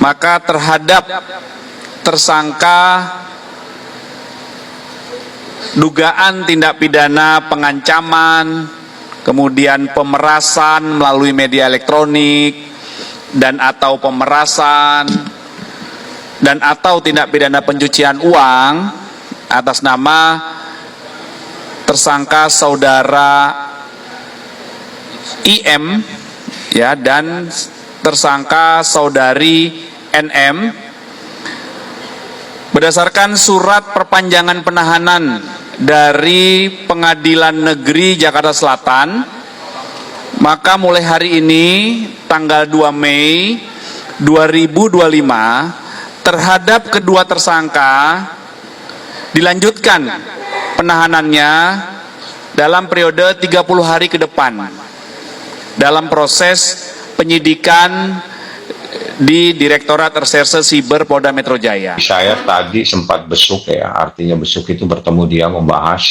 maka terhadap tersangka dugaan tindak pidana pengancaman, kemudian pemerasan melalui media elektronik, dan atau pemerasan, dan atau tindak pidana pencucian uang atas nama tersangka saudara IM ya, dan tersangka saudari NM berdasarkan surat perpanjangan penahanan dari Pengadilan Negeri Jakarta Selatan, maka mulai hari ini tanggal 2 Mei 2025 terhadap kedua tersangka dilanjutkan penahanannya dalam periode 30 hari ke depan dalam proses penyidikan di Direktorat Reserse Siber Polda Metro Jaya. Saya tadi sempat besuk ya, artinya besuk itu bertemu dia membahas.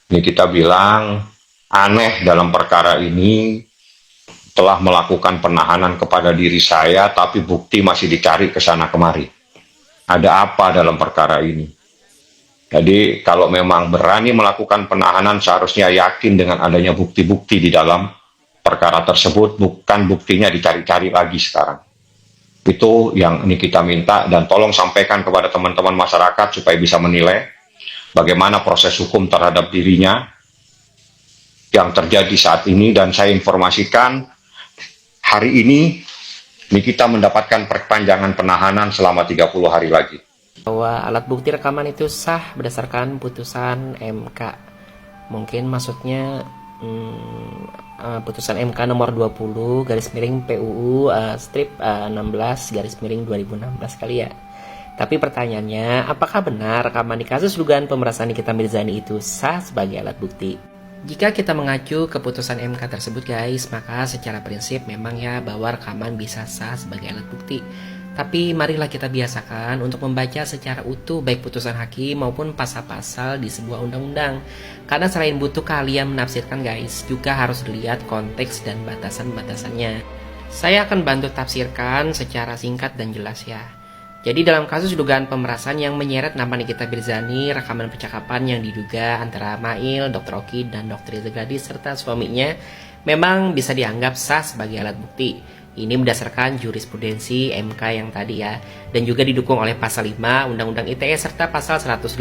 Ini kita bilang aneh dalam perkara ini, telah melakukan penahanan kepada diri saya tapi bukti masih dicari ke sana kemari. Ada apa dalam perkara ini? Jadi kalau memang berani melakukan penahanan seharusnya yakin dengan adanya bukti-bukti di dalam perkara tersebut, bukan buktinya dicari-cari lagi sekarang. Itu yang ini kita minta, dan tolong sampaikan kepada teman-teman masyarakat supaya bisa menilai bagaimana proses hukum terhadap dirinya yang terjadi saat ini. Dan saya informasikan hari ini kita mendapatkan perpanjangan penahanan selama 30 hari lagi. Bahwa alat bukti rekaman itu sah berdasarkan putusan MK. Mungkin maksudnya putusan MK nomor 20 garis miring PUU strip 16 garis miring 2016 kali ya. Tapi pertanyaannya, apakah benar rekaman di kasus dugaan pemerasan Nikita Mirzani itu sah sebagai alat bukti? Jika kita mengacu ke putusan MK tersebut guys, maka secara prinsip memang ya bahwa rekaman bisa sah sebagai alat bukti. Tapi marilah kita biasakan untuk membaca secara utuh baik putusan hakim maupun pasal-pasal di sebuah undang-undang. Karena selain butuh keahlian menafsirkan guys, juga harus dilihat konteks dan batasan-batasannya. Saya akan bantu tafsirkan secara singkat dan jelas ya. Jadi dalam kasus dugaan pemerasan yang menyeret nama Nikita Mirzani, rekaman percakapan yang diduga antara Mail, Dr. Oki, dan Dr. Riza Gadis serta suaminya memang bisa dianggap sah sebagai alat bukti. Ini berdasarkan jurisprudensi MK yang tadi ya, dan juga didukung oleh pasal 5 Undang-Undang ITE serta pasal 184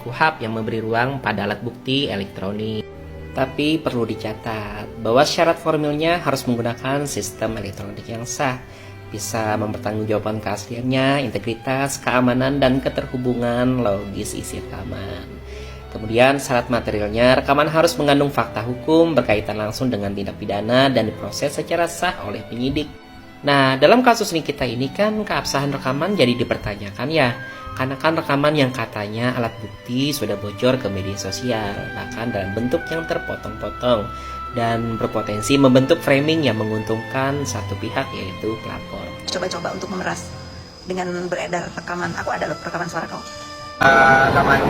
KUHP yang memberi ruang pada alat bukti elektronik. Tapi perlu dicatat bahwa syarat formilnya harus menggunakan sistem elektronik yang sah, bisa mempertanggungjawabkan keasliannya, integritas, keamanan, dan keterhubungan logis isi rekaman. Kemudian syarat materialnya, rekaman harus mengandung fakta hukum berkaitan langsung dengan tindak pidana dan diproses secara sah oleh penyidik. Nah, dalam kasus Nikita ini kan keabsahan rekaman jadi dipertanyakan ya, karena kan rekaman yang katanya alat bukti sudah bocor ke media sosial, bahkan dalam bentuk yang terpotong-potong, dan berpotensi membentuk framing yang menguntungkan satu pihak yaitu pelapor. Coba-coba untuk memeras dengan beredar rekaman, aku ada loh rekaman suara kau. rekaman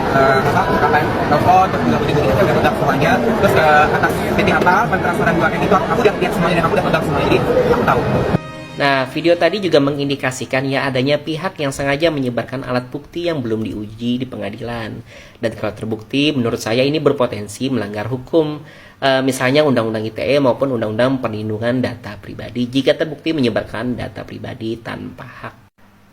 telepon, terus juga video-video itu udah pegang semuanya. Terus atas PT apa, transferan 2M itu aku udah lihat semuanya dan aku udah pegang semuanya, jadi aku tahu. Nah, video tadi juga mengindikasikan ya adanya pihak yang sengaja menyebarkan alat bukti yang belum diuji di pengadilan. Dan kalau terbukti, menurut saya ini berpotensi melanggar hukum. Misalnya Undang-Undang ITE maupun Undang-Undang Perlindungan Data Pribadi jika terbukti menyebarkan data pribadi tanpa hak.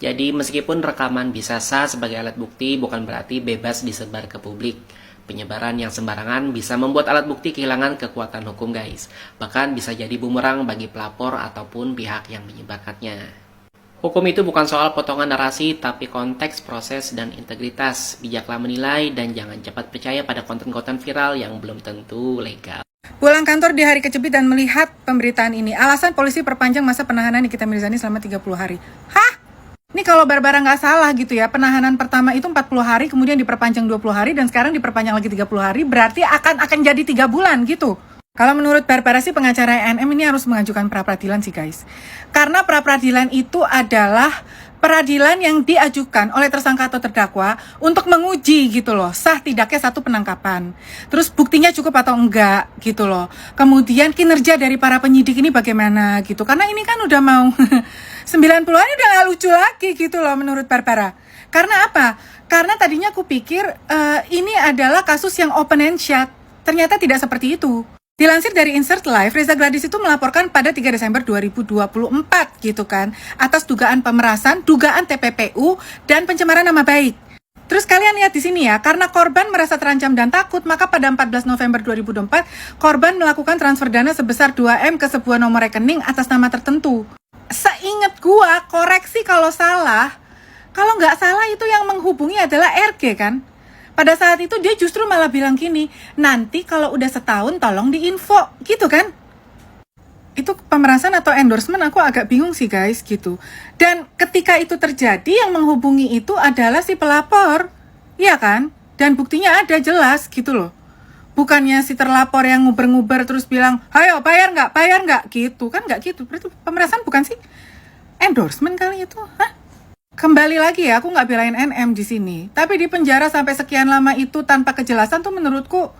Jadi meskipun rekaman bisa sah sebagai alat bukti, bukan berarti bebas disebar ke publik. Penyebaran yang sembarangan bisa membuat alat bukti kehilangan kekuatan hukum guys. Bahkan bisa jadi bumerang bagi pelapor ataupun pihak yang menyebarkannya. Hukum itu bukan soal potongan narasi, tapi konteks, proses, dan integritas. Bijaklah menilai dan jangan cepat percaya pada konten-konten viral yang belum tentu legal. Pulang kantor di hari kejepit dan melihat pemberitaan ini. Alasan polisi perpanjang masa penahanan Nikita Mirzani selama 30 hari. Hah? Ini kalau Barbara nggak salah gitu ya, penahanan pertama itu 40 hari, kemudian diperpanjang 20 hari, dan sekarang diperpanjang lagi 30 hari, berarti akan jadi 3 bulan gitu. Kalau menurut Barbara sih pengacara NM ini harus mengajukan pra-peradilan sih guys. Karena pra-peradilan itu adalah peradilan yang diajukan oleh tersangka atau terdakwa untuk menguji gitu loh, sah tidaknya satu penangkapan. Terus buktinya cukup atau enggak gitu loh. Kemudian kinerja dari para penyidik ini bagaimana gitu. Karena ini kan udah mau 90-an udah gak lucu lagi gitu loh menurut Barbara. Karena apa? Karena tadinya aku pikir ini adalah kasus yang open and shut. Ternyata tidak seperti itu. Dilansir dari Insert Live, Reza Gladys itu melaporkan pada 3 Desember 2024 gitu kan, atas dugaan pemerasan, dugaan TPPU, dan pencemaran nama baik. Terus kalian lihat di sini ya, karena korban merasa terancam dan takut, maka pada 14 November 2024, korban melakukan transfer dana sebesar 2M ke sebuah nomor rekening atas nama tertentu. Seingat gua, koreksi kalau salah, kalau nggak salah itu yang menghubungi adalah RG kan? Pada saat itu dia justru malah bilang gini, nanti kalau udah setahun tolong diinfo, gitu kan? Itu pemerasan atau endorsement aku agak bingung sih guys, gitu. Dan ketika itu terjadi yang menghubungi itu adalah si pelapor, iya kan? Dan buktinya ada jelas gitu loh. Bukannya si terlapor yang nguber-nguber terus bilang, ayo bayar nggak, gitu kan? Nggak gitu, berarti pemerasan bukan sih? Endorsement kali itu, hah? Kembali lagi ya, aku nggak belain NM di sini. Tapi di penjara sampai sekian lama itu tanpa kejelasan tuh menurutku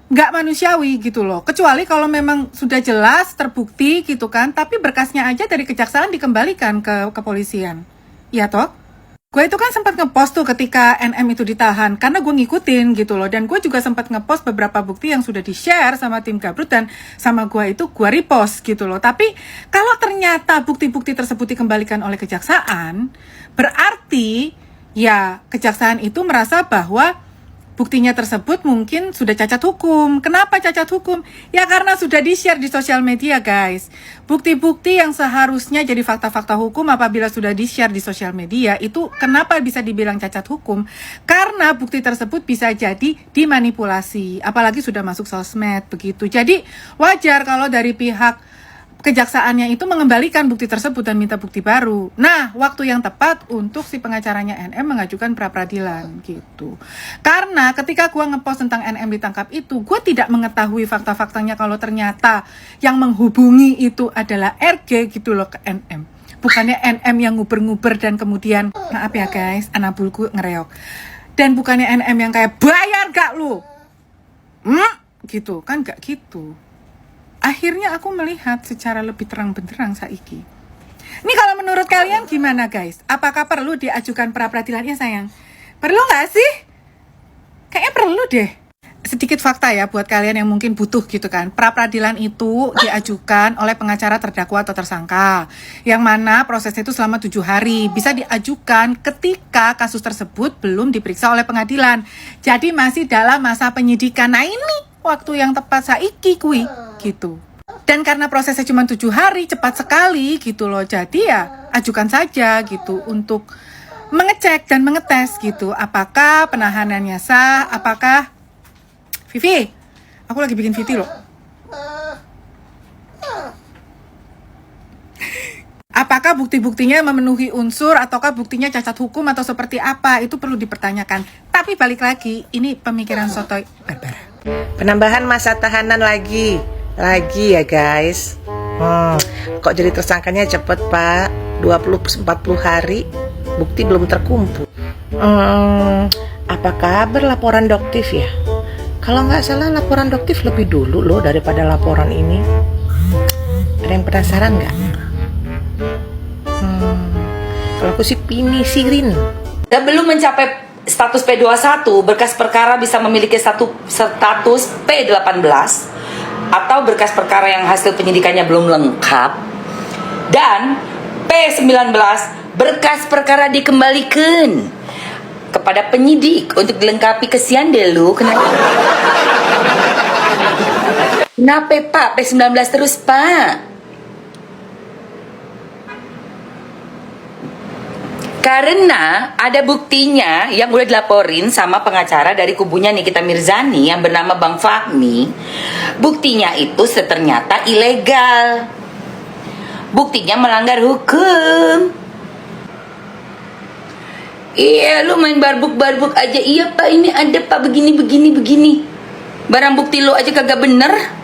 nggak manusiawi gitu loh. Kecuali kalau memang sudah jelas, terbukti gitu kan. Tapi berkasnya aja dari kejaksaan dikembalikan ke kepolisian. Iya toh? Gue itu kan sempat ngepost tuh ketika NM itu ditahan. Karena gue ngikutin gitu loh. Dan gue juga sempat ngepost beberapa bukti yang sudah di-share sama tim Gabrut. Dan sama gue itu gue repost gitu loh. Tapi kalau ternyata bukti-bukti tersebut dikembalikan oleh kejaksaan, berarti ya kejaksaan itu merasa bahwa buktinya tersebut mungkin sudah cacat hukum. Kenapa cacat hukum? Ya karena sudah di-share di sosial media guys. Bukti-bukti yang seharusnya jadi fakta-fakta hukum apabila sudah di-share di sosial media, itu kenapa bisa dibilang cacat hukum? Karena bukti tersebut bisa jadi dimanipulasi. Apalagi sudah masuk sosmed begitu. Jadi wajar kalau dari pihak kejaksaannya itu mengembalikan bukti tersebut dan minta bukti baru. Nah, waktu yang tepat untuk si pengacaranya NM mengajukan pra-peradilan gitu. Karena ketika gue ngepost tentang NM ditangkap itu, gue tidak mengetahui fakta-faktanya kalau ternyata yang menghubungi itu adalah RG gitu loh ke NM. Bukannya NM yang nguber-nguber dan kemudian, maaf ya guys, anabulku ngereok. Dan bukannya NM yang kayak, bayar gak lu? Gitu, kan gak gitu. Akhirnya aku melihat secara lebih terang benderang saiki. Ini kalau menurut kalian gimana guys? Apakah perlu diajukan pra-peradilan? Ya sayang, perlu gak sih? Kayaknya perlu deh. Sedikit fakta ya buat kalian yang mungkin butuh gitu kan. Pra-peradilan itu diajukan oleh pengacara terdakwa atau tersangka, yang mana prosesnya itu selama 7 hari. Bisa diajukan ketika kasus tersebut belum diperiksa oleh pengadilan. Jadi masih dalam masa penyidikan. Nah ini waktu yang tepat saiki kui gitu. Dan karena prosesnya cuma 7 hari, cepat sekali gitu loh. Jadi ya ajukan saja gitu untuk mengecek dan mengetes gitu. Apakah penahanannya sah, apakah Vivi, aku lagi bikin Vivi loh. Apakah bukti-buktinya memenuhi unsur ataukah buktinya cacat hukum atau seperti apa, itu perlu dipertanyakan. Tapi balik lagi, ini pemikiran sotoy Barbara. Penambahan masa tahanan lagi ya guys. Kok jadi tersangkanya cepet pak, 20-40 hari, bukti belum terkumpul. Apa kabar laporan Doktif ya? Kalau nggak salah laporan Doktif lebih dulu loh daripada laporan ini. Ada yang penasaran nggak? Kalau aku sih pinisirin. Dan belum mencapai status P21, berkas perkara bisa memiliki status P18 atau berkas perkara yang hasil penyidikannya belum lengkap. Dan P19, berkas perkara dikembalikan kepada penyidik untuk dilengkapi. Kesian deh lu. Kenapa Pak P19 terus Pak? Karena ada buktinya yang udah dilaporin sama pengacara dari kubunya Nikita Mirzani yang bernama Bang Fahmi. Buktinya itu ternyata ilegal. Buktinya melanggar hukum. Iya, lu main barbuk-barbuk aja. Iya Pak, ini ada Pak begini. Barang bukti lu aja kagak bener.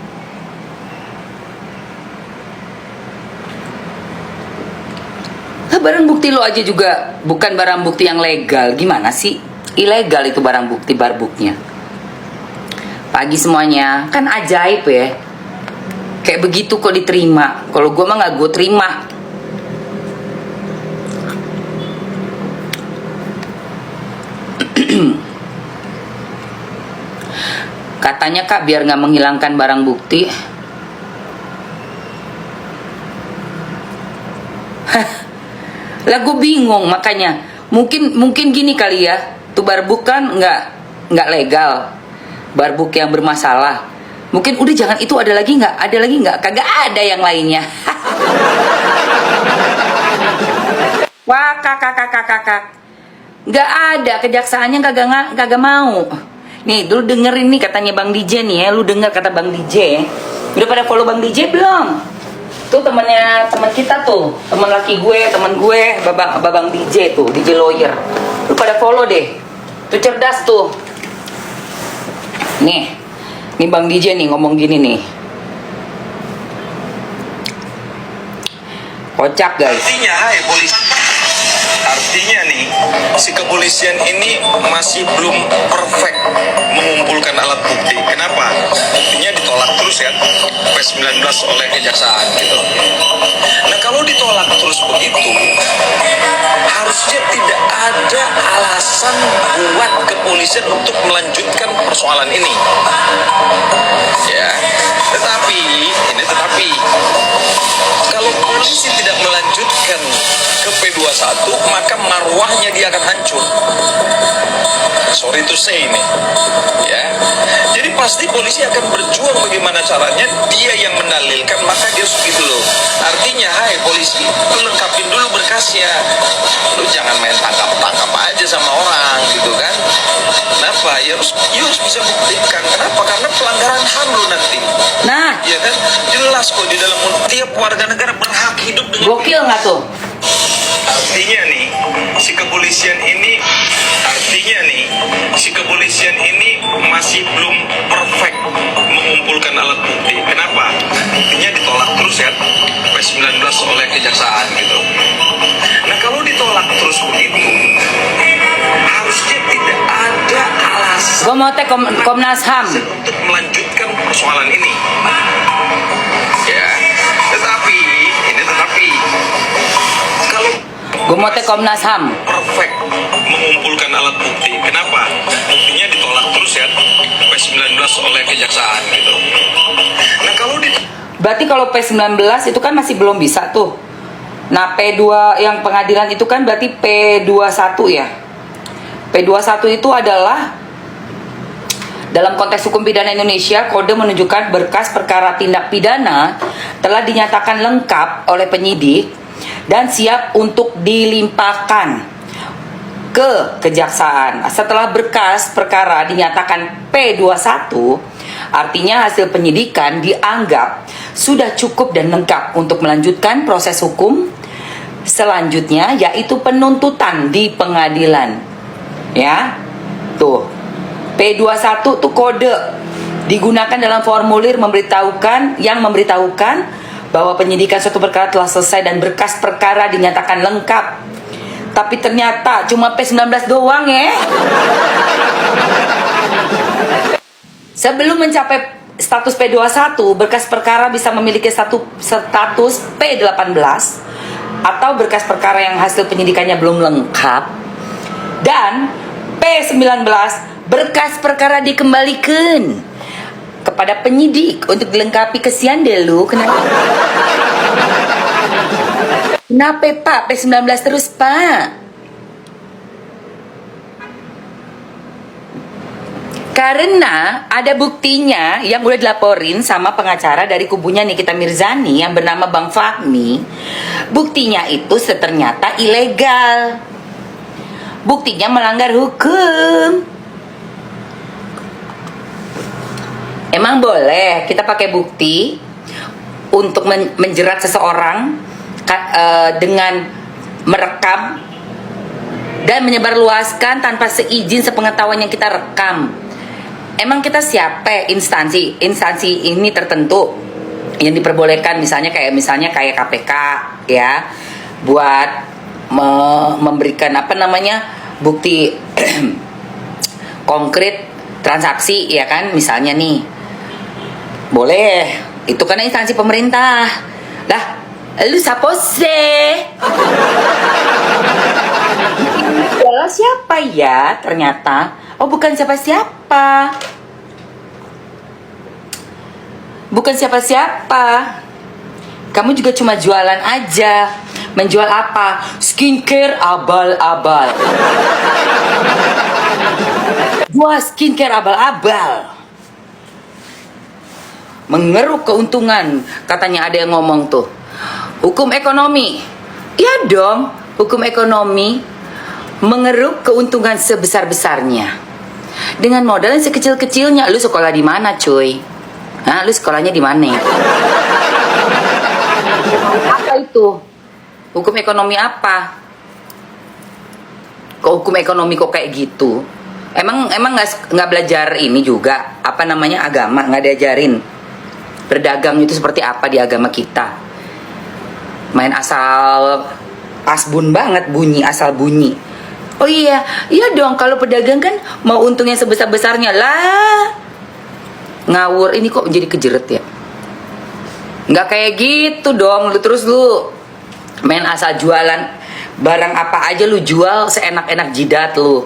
Barang bukti lo aja juga bukan barang bukti yang legal. Gimana sih? Ilegal itu barang bukti barbuknya. Pagi semuanya. Kan ajaib ya. Kayak begitu kok diterima. Kalau gue mah gak gue terima. Katanya Kak biar nggak menghilangkan barang bukti. Lah gue bingung makanya. Mungkin gini kali ya. Tuh barbuk kan nggak legal. Barbuk yang bermasalah. Mungkin udah jangan itu, ada lagi nggak? Ada lagi nggak? Kagak ada yang lainnya. Wah kakak. Nggak ada, kejaksaannya kagak mau. Nih dulu dengerin nih katanya Bang DJ nih ya. Lu denger kata Bang DJ. Udah pada follow Bang DJ belum? Tuh teman kita tuh, teman laki gue, teman gue, babang DJ tuh, DJ lawyer. Lu pada follow deh. Tuh cerdas tuh. Nih Bang DJ nih ngomong gini nih. Kocak guys. Artinya, hai polisi. Artinya nih, si kepolisian ini masih belum perfect mengumpulkan alat bukti. Kenapa? Buktinya ditolak terus ya, P19 oleh kejaksaan gitu. Nah kalau ditolak terus begitu, harusnya tidak ada alasan buat kepolisian untuk melanjutkan persoalan ini. Ya, tetapi kalau polisi tidak melanjutkan ke P21, maka marwahnya dia akan hancur. Sorry to say ini, ya. Jadi pasti polisi akan berjuang bagaimana caranya. Dia yang mendalilkan, maka dia harus gitu loh. Artinya, hai polisi, lu lengkapin dulu berkasnya. Lu jangan main tangkap aja sama orang gitu kan. Kenapa? Ya harus bisa buktikan. Kenapa? Karena pelanggaran HAM lu nanti. Nah, Ya kan? Jelas kok di dalam tiap warga negara berhak hidup dengan gokil nggak tuh? Artinya nih, si kepolisian ini masih belum perfect mengumpulkan alat bukti. Kenapa? Buktinya ditolak terus ya, P19 oleh kejaksaan gitu. Nah kalau ditolak terus begitu, harusnya tidak ada alasan Gue mau teh Komnas HAM. untuk melanjutkan persoalan ini. Ya, tetapi kalau Gue mau teh Komnas HAM. perfect mengumpulkan alat bukti. Kenapa? Buktinya ditolak terus ya, P19 oleh kejaksaan gitu. Nah kalau Berarti kalau P19 itu kan masih belum bisa tuh. Nah P2 yang pengadilan itu kan berarti P21 ya. P21 itu adalah dalam konteks hukum pidana Indonesia, kode menunjukkan berkas perkara tindak pidana telah dinyatakan lengkap oleh penyidik dan siap untuk dilimpahkan ke kejaksaan. Setelah berkas perkara dinyatakan P21, artinya hasil penyidikan dianggap sudah cukup dan lengkap untuk melanjutkan proses hukum selanjutnya, yaitu penuntutan di pengadilan. Ya, tuh P21 tuh kode digunakan dalam formulir memberitahukan bahwa penyidikan suatu perkara telah selesai dan berkas perkara dinyatakan lengkap. Tapi ternyata cuma P19 doang ya. Sebelum mencapai status P21, berkas perkara bisa memiliki status P18 atau berkas perkara yang hasil penyidikannya belum lengkap. Dan P19, berkas perkara dikembalikan kepada penyidik untuk dilengkapi. Kesian deh lu. Kenapa Pak P19 terus Pak? Karena ada buktinya yang udah dilaporin sama pengacara dari kubunya Nikita Mirzani yang bernama Bang Fahmi. Buktinya itu ternyata ilegal. Buktinya melanggar hukum. Emang boleh kita pakai bukti untuk menjerat seseorang dengan merekam dan menyebarluaskan tanpa seizin sepengetahuan yang kita rekam? Emang kita siapa? Instansi ini tertentu yang diperbolehkan, misalnya kayak KPK ya, buat memberikan bukti konkret transaksi ya kan, misalnya nih boleh, itu karena instansi pemerintah. Lah lu siapa sih? Siapa ya ternyata? Oh bukan siapa-siapa. bukan siapa-siapa. Kamu juga cuma jualan aja. Menjual apa? Skincare abal-abal. Jual skincare abal-abal. Mengeruk keuntungan. Katanya ada yang ngomong tuh. Hukum ekonomi. Iya dong, hukum ekonomi. Mengeruk keuntungan sebesar-besarnya. Dengan modal yang sekecil-kecilnya. Lu sekolah di mana, cuy? Hah, lu sekolahnya di mana? Apa itu? Hukum ekonomi apa? Kok hukum ekonomi kok kayak gitu? Emang nggak belajar ini juga? Apa namanya, agama? Nggak diajarin berdagang itu seperti apa di agama kita? Main asal asbun banget, bunyi asal bunyi. Oh iya dong, kalau pedagang kan mau untungnya sebesar-besarnya lah. Ngawur, ini kok menjadi kejeret ya? Nggak kayak gitu dong. Lu main asal jualan barang apa aja, lu jual seenak-enak jidat lu.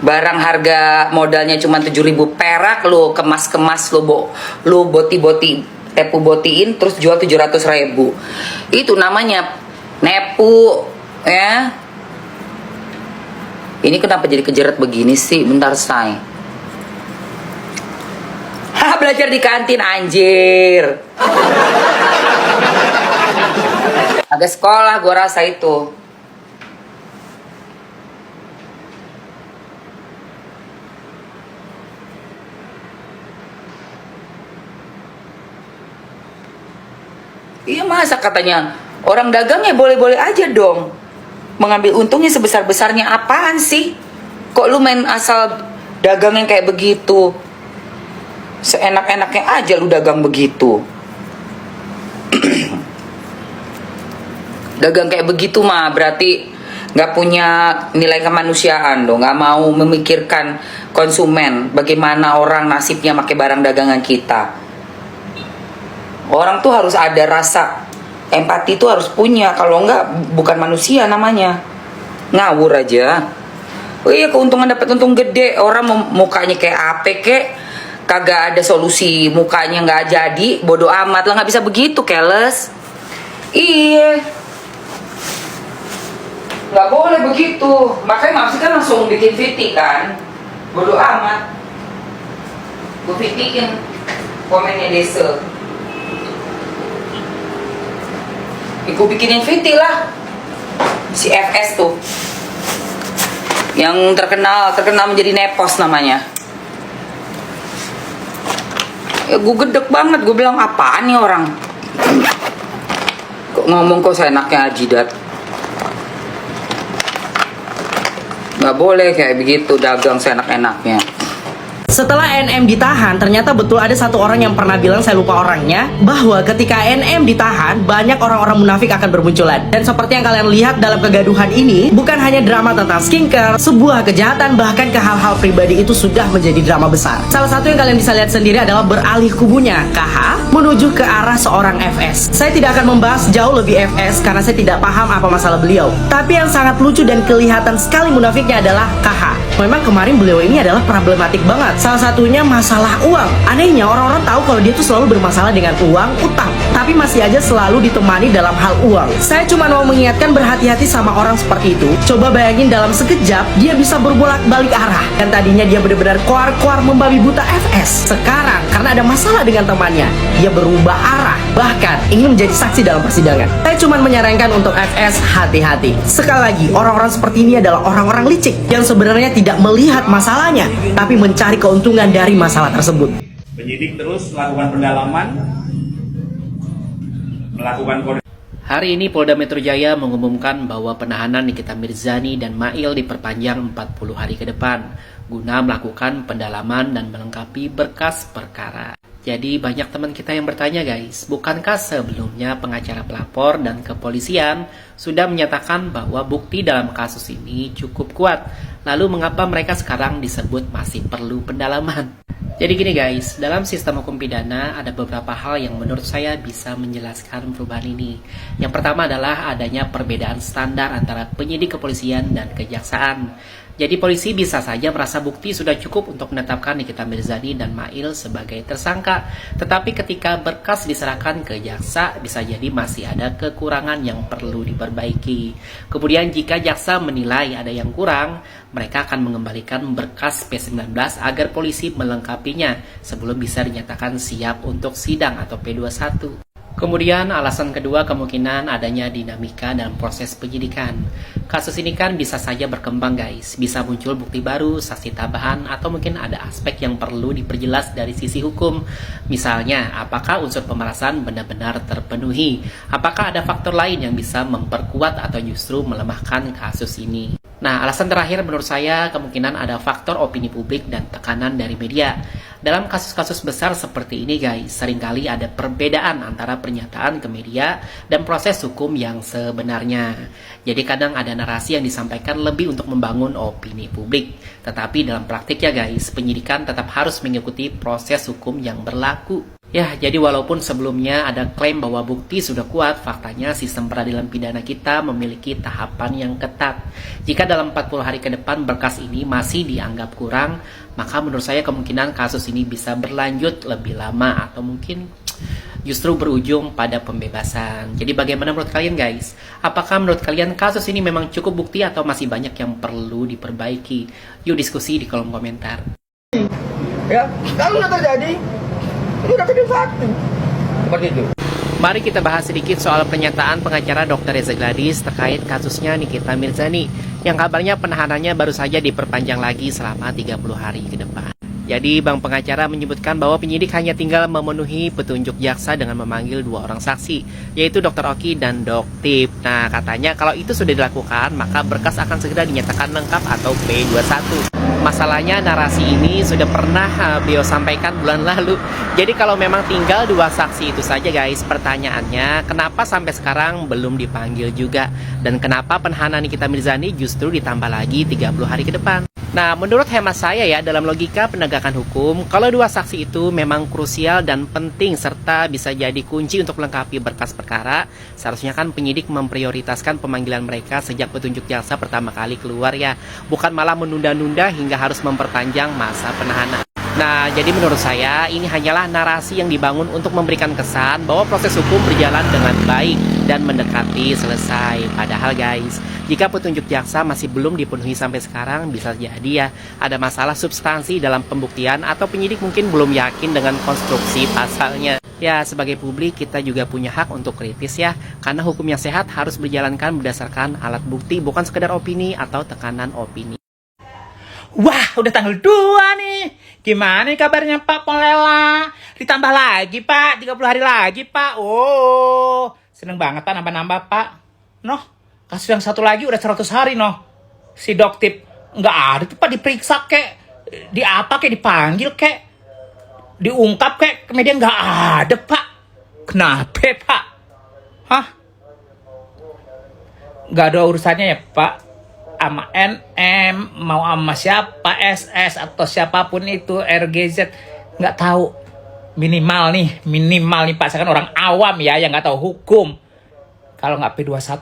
Barang harga modalnya cuma 7.000 perak, lu kemas-kemas, lu botiin terus jual 700.000. Itu namanya nepu ya. Ini kenapa jadi kejeret begini sih? Bentar, say. Belajar di kantin, anjir. Agak sekolah gua rasa itu. Iya, masa katanya orang dagangnya boleh-boleh aja dong. Mengambil untungnya sebesar-besarnya, apaan sih? Kok lu main asal dagang yang kayak begitu? Seenak-enaknya aja lu dagang begitu. Dagang kayak begitu mah berarti gak punya nilai kemanusiaan dong. Gak mau memikirkan konsumen, bagaimana orang nasibnya pakai barang dagangan kita. Orang tuh harus ada rasa empati, tuh harus punya. Kalau enggak, bukan manusia namanya. Ngawur aja. Oh iya, keuntungan dapat untung gede. Orang mukanya kayak apa kek, kagak ada solusi, mukanya nggak jadi, bodoh amat lah. Nggak bisa begitu, keles. Iya, nggak boleh begitu. Makanya maksudnya kan langsung bikin VT kan, bodoh amat. Gue VT-in komennya Desa. Gue bikinin VT lah. Si FS tuh yang terkenal menjadi nepos namanya. Ya gue gedek banget, gue bilang apaan nih orang, kok ngomong kok seenaknya jidat. Gak boleh kayak begitu, dagang seenak-enaknya. Setelah NM ditahan, ternyata betul ada satu orang yang pernah bilang, saya lupa orangnya, bahwa ketika NM ditahan, banyak orang-orang munafik akan bermunculan. Dan seperti yang kalian lihat dalam kegaduhan ini, bukan hanya drama tentang skincare, sebuah kejahatan bahkan ke hal-hal pribadi itu sudah menjadi drama besar. Salah satu yang kalian bisa lihat sendiri adalah beralih kubunya KH menuju ke arah seorang FS. Saya tidak akan membahas jauh lebih FS karena saya tidak paham apa masalah beliau. Tapi yang sangat lucu dan kelihatan sekali munafiknya adalah KH. Memang kemarin beliau ini adalah problematik banget. Salah satunya masalah uang. Anehnya orang-orang tahu kalau dia tuh selalu bermasalah dengan uang, utang, tapi masih aja selalu ditemani dalam hal uang. Saya cuma mau mengingatkan, berhati-hati sama orang seperti itu. Coba bayangin dalam sekejap dia bisa berbolak-balik arah. Dan tadinya dia benar-benar koar-koar membabi buta FS. Sekarang karena ada masalah dengan temannya, dia berubah arah. Bahkan ingin menjadi saksi dalam persidangan. Saya cuma menyarankan untuk FS hati-hati. Sekali lagi, orang-orang seperti ini adalah orang-orang licik yang sebenarnya tidak melihat masalahnya, tapi mencari keuntungan dari masalah tersebut. Penyidik terus melakukan pendalaman, Hari ini Polda Metro Jaya mengumumkan bahwa penahanan Nikita Mirzani dan Mail diperpanjang 40 hari ke depan guna melakukan pendalaman dan melengkapi berkas perkara. Jadi banyak teman kita yang bertanya guys, bukankah sebelumnya pengacara pelapor dan kepolisian sudah menyatakan bahwa bukti dalam kasus ini cukup kuat? Lalu mengapa mereka sekarang disebut masih perlu pendalaman? Jadi gini guys, dalam sistem hukum pidana ada beberapa hal yang menurut saya bisa menjelaskan perubahan ini. Yang pertama adalah adanya perbedaan standar antara penyidik kepolisian dan kejaksaan. Jadi polisi bisa saja merasa bukti sudah cukup untuk menetapkan Nikita Mirzani dan Mail sebagai tersangka. Tetapi ketika berkas diserahkan ke jaksa, bisa jadi masih ada kekurangan yang perlu diperbaiki. Kemudian jika jaksa menilai ada yang kurang, mereka akan mengembalikan berkas P19 agar polisi melengkapinya sebelum bisa dinyatakan siap untuk sidang atau P21. Kemudian alasan kedua kemungkinan adanya dinamika dalam proses penyidikan. Kasus ini kan bisa saja berkembang guys, bisa muncul bukti baru, saksi tambahan, atau mungkin ada aspek yang perlu diperjelas dari sisi hukum. Misalnya, apakah unsur pemerasan benar-benar terpenuhi? Apakah ada faktor lain yang bisa memperkuat atau justru melemahkan kasus ini? Nah, alasan terakhir menurut saya kemungkinan ada faktor opini publik dan tekanan dari media. Dalam kasus-kasus besar seperti ini guys, seringkali ada perbedaan antara pernyataan ke media dan proses hukum yang sebenarnya. Jadi kadang ada narasi yang disampaikan lebih untuk membangun opini publik. Tetapi dalam praktiknya guys, penyidikan tetap harus mengikuti proses hukum yang berlaku. Ya, jadi walaupun sebelumnya ada klaim bahwa bukti sudah kuat, faktanya sistem peradilan pidana kita memiliki tahapan yang ketat. Jika dalam 40 hari ke depan berkas ini masih dianggap kurang, maka menurut saya kemungkinan kasus ini bisa berlanjut lebih lama atau mungkin justru berujung pada pembebasan. Jadi bagaimana menurut kalian guys? Apakah menurut kalian kasus ini memang cukup bukti atau masih banyak yang perlu diperbaiki? Yuk diskusi di kolom komentar. Ya, kalau nggak terjadi, ini udah P21. Seperti itu. Mari kita bahas sedikit soal pernyataan pengacara Dr. Reza Gladys terkait kasusnya Nikita Mirzani yang kabarnya penahanannya baru saja diperpanjang lagi selama 30 hari ke depan. Jadi Bang Pengacara menyebutkan bahwa penyidik hanya tinggal memenuhi petunjuk jaksa dengan memanggil 2 orang saksi, yaitu Dr. Oki dan Dok Tip. Nah, katanya kalau itu sudah dilakukan, maka berkas akan segera dinyatakan lengkap atau P21. Masalahnya narasi ini sudah pernah beliau sampaikan bulan lalu. Jadi kalau memang tinggal 2 saksi itu saja guys, pertanyaannya kenapa sampai sekarang belum dipanggil juga? Dan kenapa penahanan Nikita Mirzani justru ditambah lagi 30 hari ke depan? Nah, menurut hemat saya ya, dalam logika penegakan hukum, kalau 2 saksi itu memang krusial dan penting serta bisa jadi kunci untuk melengkapi berkas perkara, seharusnya kan penyidik memprioritaskan pemanggilan mereka sejak petunjuk jaksa pertama kali keluar ya, bukan malah menunda-nunda hingga harus memperpanjang masa penahanan. Nah, jadi menurut saya ini hanyalah narasi yang dibangun untuk memberikan kesan bahwa proses hukum berjalan dengan baik dan mendekati selesai. Padahal guys, jika petunjuk jaksa masih belum dipenuhi sampai sekarang, bisa jadi ya ada masalah substansi dalam pembuktian atau penyidik mungkin belum yakin dengan konstruksi pasalnya. Ya, sebagai publik kita juga punya hak untuk kritis ya, karena hukum yang sehat harus berjalankan berdasarkan alat bukti, bukan sekedar opini atau tekanan opini. Wah, udah tanggal 2 nih. Gimana nih kabarnya Pak Polela? Ditambah lagi Pak, 30 hari lagi Pak. Oh, seneng banget Pak nambah-nambah Pak. Noh, kasus yang satu lagi udah 100 hari noh. Si Dok Tip nggak ada tuh Pak, diperiksa kek, dipanggil kek, diungkap kek, ke media nggak ada Pak. Kenapa Pak? Hah? Nggak ada urusannya ya Pak? Sama NM, mau sama siapa, SS atau siapapun itu, RGZ, nggak tahu. Minimal nih Pak, saya kan orang awam ya, yang nggak tahu hukum. Kalau nggak P21,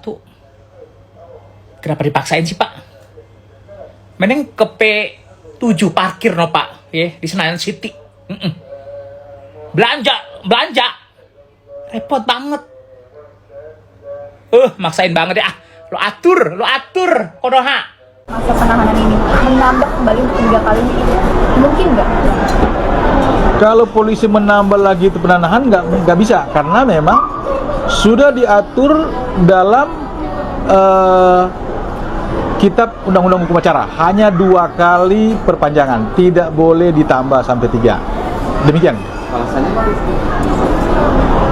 kenapa dipaksain sih Pak? Mending ke P7 parkir no Pak, ya di Senayan City. Belanja, repot banget. Maksain banget ya. Lo atur, Konoha. Masa penahanan ini menambah kembali untuk 3 kalinya itu mungkin nggak? Kalau polisi menambah lagi itu penahanan nggak bisa, karena memang sudah diatur dalam kitab Undang-Undang Hukum Acara hanya 2 kali perpanjangan, tidak boleh ditambah sampai 3. Demikian. Alasannya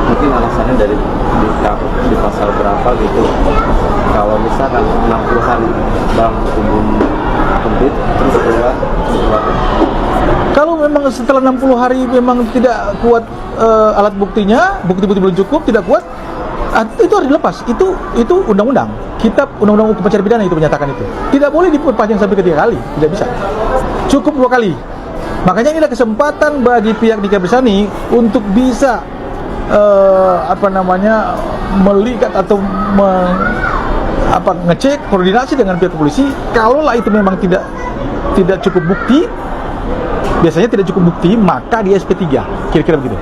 mungkin alasannya dari di pasal berapa gitu. Kalau misalkan 60 hari bang belum komplit terus keluar. Kalau memang setelah 60 hari memang tidak kuat alat buktinya, bukti-bukti belum cukup, tidak kuat, itu harus dilepas. Itu undang-undang. Kitab Undang-Undang Hukum Acara Pidana itu menyatakan itu. Tidak boleh diperpanjang sampai ke 3 kali, tidak bisa. Cukup 2 kali. Makanya ini adalah kesempatan bagi pihak Nikita Mirzani untuk bisa melihat atau ngecek koordinasi dengan pihak polisi. Kalaulah itu memang tidak cukup bukti, biasanya tidak cukup bukti, maka di SP3, kira-kira begitu.